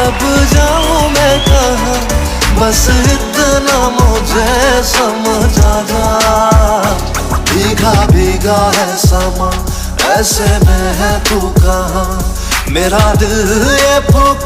अब जाऊं मैं कहाँ, बस इतना मुझे समझ आ जा। भीगा भीगा है समा, ऐसे में है तू कहाँ, मेरा दिल ये पुकार